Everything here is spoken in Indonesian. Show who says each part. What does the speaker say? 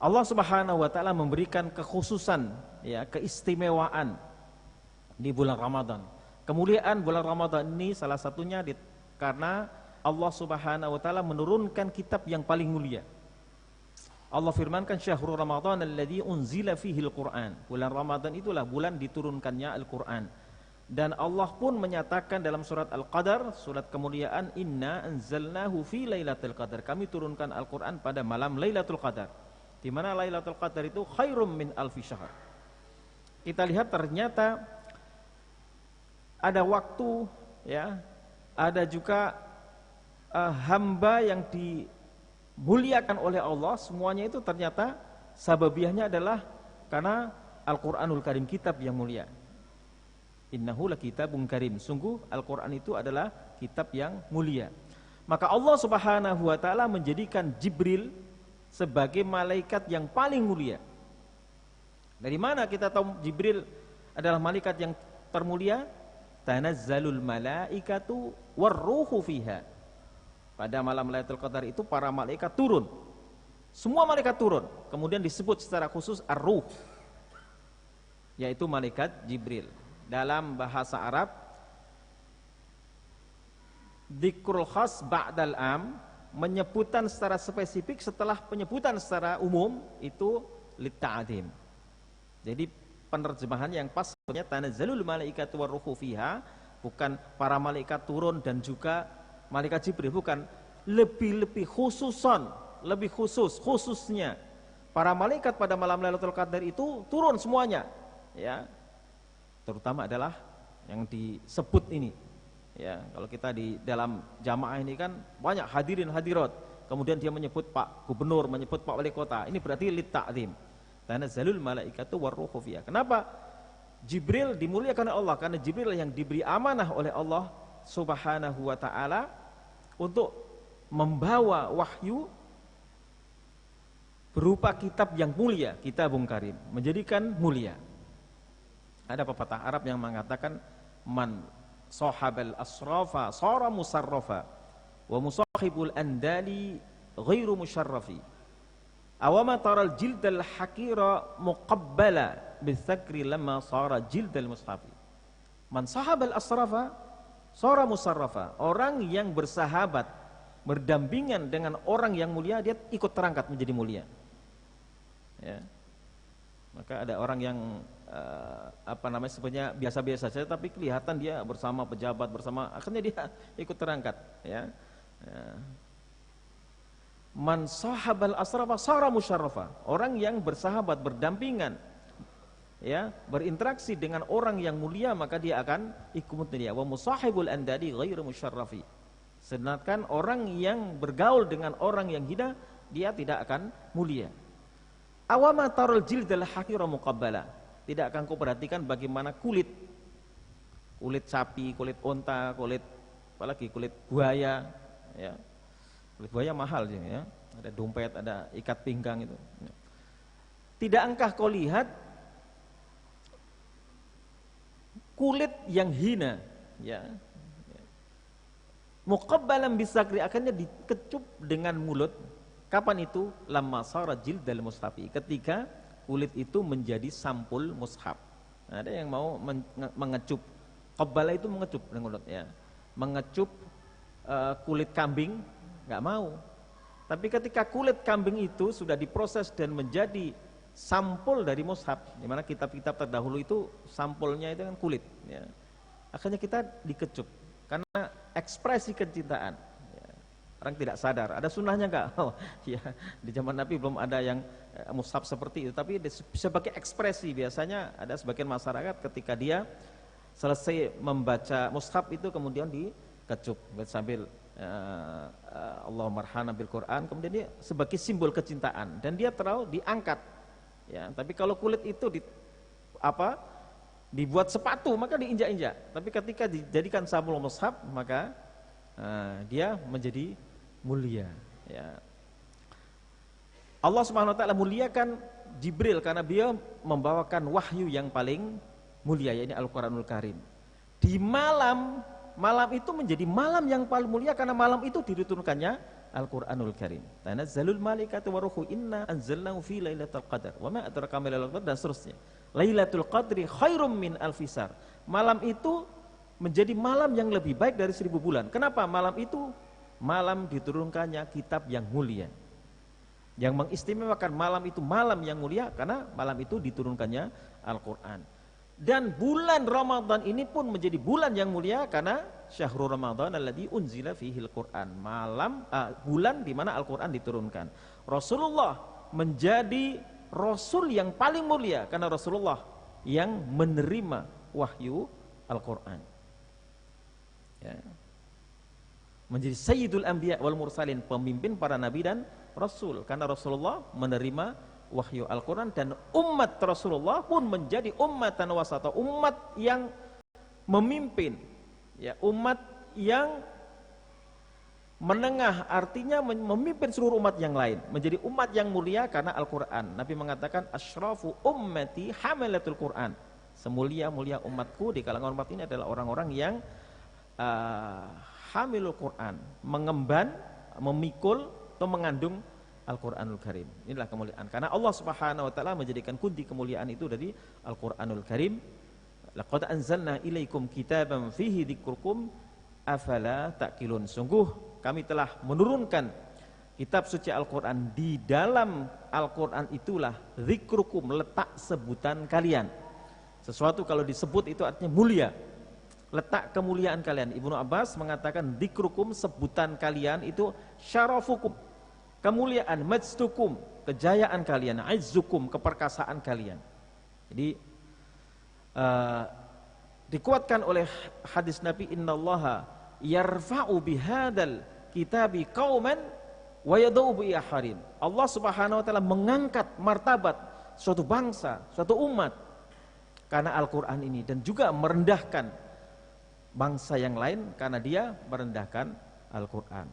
Speaker 1: Allah Subhanahu wa taala memberikan kekhususan, ya, keistimewaan di bulan Ramadan. Kemuliaan bulan Ramadan ini salah satunya karena Allah Subhanahu wa taala menurunkan kitab yang paling mulia. Allah firmankan syahrul Ramadan alladzi unzila fihil Qur'an. Bulan Ramadan itulah bulan diturunkannya Al-Qur'an. Dan Allah pun menyatakan dalam surat Al-Qadar, surat kemuliaan, inna anzalnahu fi lailatul qadar. Kami turunkan Al-Qur'an pada malam Lailatul Qadar. Di mana Lailatul Qadar itu khairum min alfi syahr. Kita lihat ternyata ada waktu, ya, ada juga hamba yang dimuliakan oleh Allah, semuanya itu ternyata sababiahnya adalah karena Al-Qur'anul Karim, kitab yang mulia. Innahu lakitabun karim. Sungguh Al-Qur'an itu adalah kitab yang mulia. Maka Allah Subhanahu wa taala menjadikan Jibril sebagai malaikat yang paling mulia. Dari mana kita tahu Jibril adalah malaikat yang termulia? Tanazzalul malaikatu warruhu fiha. Pada malam Lailatul Qadar itu para malaikat turun. Semua malaikat turun. Kemudian disebut secara khusus ar-ruh, yaitu malaikat Jibril. Dalam bahasa Arab, dzikrul khas ba'dal am, menyebutan secara spesifik setelah penyebutan secara umum itu litta'adim. Jadi penerjemahan yang pas sebenarnya tanazzalul malaikatu warruhu fiha, bukan para malaikat turun dan juga malaikat Jibril, bukan, lebih khususon, lebih khususnya para malaikat pada malam Lailatul Qadar itu turun semuanya, ya. Terutama adalah yang disebut ini, ya. Kalau kita di dalam jamaah ini kan banyak hadirin hadirat, kemudian dia menyebut Pak Gubernur, menyebut Pak Wali Kota, ini berarti lit ta'zim. Tanazzalul malaikatu warruhu fiha. Kenapa Jibril dimuliakan oleh Allah? Karena Jibril yang diberi amanah oleh Allah Subhanahu wa taala untuk membawa wahyu berupa kitab yang mulia, kitabun karim, menjadikan mulia. Ada pepatah Arab yang mengatakan man sahabal asrafa sara musarrafa wa musahibul andali ghairu musharrafi. Awama taral jildal hakira muqabbala bisakri lama sara jildal mushafi. Man sahabal asrafa sara musarrafa. Orang yang bersahabat, berdampingan dengan orang yang mulia, dia ikut terangkat menjadi mulia, ya. Maka ada orang yang sebenarnya biasa-biasa saja, tapi kelihatan dia bersama pejabat, bersama, akhirnya dia ikut terangkat, ya. Man sahabal asrafa sara musyarrafa. Orang yang bersahabat, berdampingan, ya, berinteraksi dengan orang yang mulia, maka dia akan ikut mulia. Wa musahibul andadi ghairu musyarrafi. Sedangkan orang yang bergaul dengan orang yang hina, dia tidak akan mulia. Awama tarul jildal hakira muqabbala. Tidak akan kau perhatikan bagaimana kulit sapi, kulit unta, apalagi kulit buaya, ya. Kulit buaya mahal sih, ya. Ada dompet, ada ikat pinggang itu. Tidak engkau kau lihat kulit yang hina, ya. Muqabbalan bisakri, akhirnya dikecup dengan mulut. Kapan itu? Lamma sara jildal mustafi, ketika kulit itu menjadi sampul mushaf. Nah, ada yang mau mengecup. Qabbala itu mengecup dengan mulut, ya. Mengecup kulit kambing, nggak mau. Tapi ketika kulit kambing itu sudah diproses dan menjadi sampul dari mushaf, di mana kitab-kitab terdahulu itu sampulnya itu kan kulit, ya. Akhirnya kita dikecup karena ekspresi kecintaan, ya. Orang tidak sadar, ada sunnahnya nggak? Oh, ya, di zaman Nabi belum ada yang mushaf seperti itu, tapi sebagai ekspresi. Biasanya ada sebagian masyarakat ketika dia selesai membaca mushaf itu kemudian dikecup sambil Allahumma arhamna bil Quran, kemudian dia sebagai simbol kecintaan dan dia terlalu diangkat, ya. Tapi kalau kulit itu dibuat sepatu, maka diinjak-injak. Tapi ketika dijadikan sampul mushaf, maka dia menjadi mulia, ya. Allah Subhanahu wa taala muliakan Jibril karena dia membawakan wahyu yang paling mulia, yaitu Al-Qur'anul Karim. Di malam itu menjadi malam yang paling mulia karena malam itu diturunkannya Al-Qur'anul Karim. Tanazzalul malaikatu waruhu inna anzalnahu fi lailatul qadar. Wa ma adraka ma lailatul qadar, dan seterusnya. Lailatul qadri khairum min alfisar. Malam itu menjadi malam yang lebih baik dari 1000 bulan. Kenapa malam itu? Malam diturunkannya kitab yang mulia. Yang mengistimewakan malam itu malam yang mulia karena malam itu diturunkannya Al-Qur'an. Dan bulan Ramadan ini pun menjadi bulan yang mulia karena syahrul Ramadan alladzi unzila fihil Qur'an. Bulan di mana Al-Qur'an diturunkan. Rasulullah menjadi rasul yang paling mulia karena Rasulullah yang menerima wahyu Al-Qur'an. Ya. Menjadi sayyidul anbiya wal mursalin, pemimpin para nabi dan rasul karena Rasulullah menerima wahyu Al-Quran, dan umat Rasulullah pun menjadi ummatan wasata, umat yang memimpin, ya, umat yang menengah, artinya memimpin seluruh umat yang lain, menjadi umat yang mulia karena Al-Quran. Nabi mengatakan asyrafu ummati hamalatul Quran, semulia-mulia umatku di kalangan umat ini adalah orang-orang yang hamilul Quran, mengemban, memikul atau mengandung Al-Quranul Karim. Inilah kemuliaan. Karena Allah Subhanahu wa taala menjadikan kunci kemuliaan itu dari Al-Quranul Karim. Laqad anzalna ilaikum kitaban fihi dzikrukum afala taqilun. Sungguh kami telah menurunkan kitab suci Al-Quran, di dalam Al-Quran itulah dzikrukum, letak sebutan kalian. Sesuatu kalau disebut itu artinya mulia. Letak kemuliaan kalian. Ibnu Abbas mengatakan dzikrukum, sebutan kalian itu syarafukum, kemuliaan, majdukum, kejayaan kalian, izzukum, keperkasaan kalian. Jadi dikuatkan oleh hadis Nabi, innallaha yarfa'u bihadzal kitabi qauman wa yad'u bi akharin. Allah Subhanahu wa taala mengangkat martabat suatu bangsa, suatu umat karena Al-Qur'an ini, dan juga merendahkan bangsa yang lain karena dia merendahkan Al-Qur'an.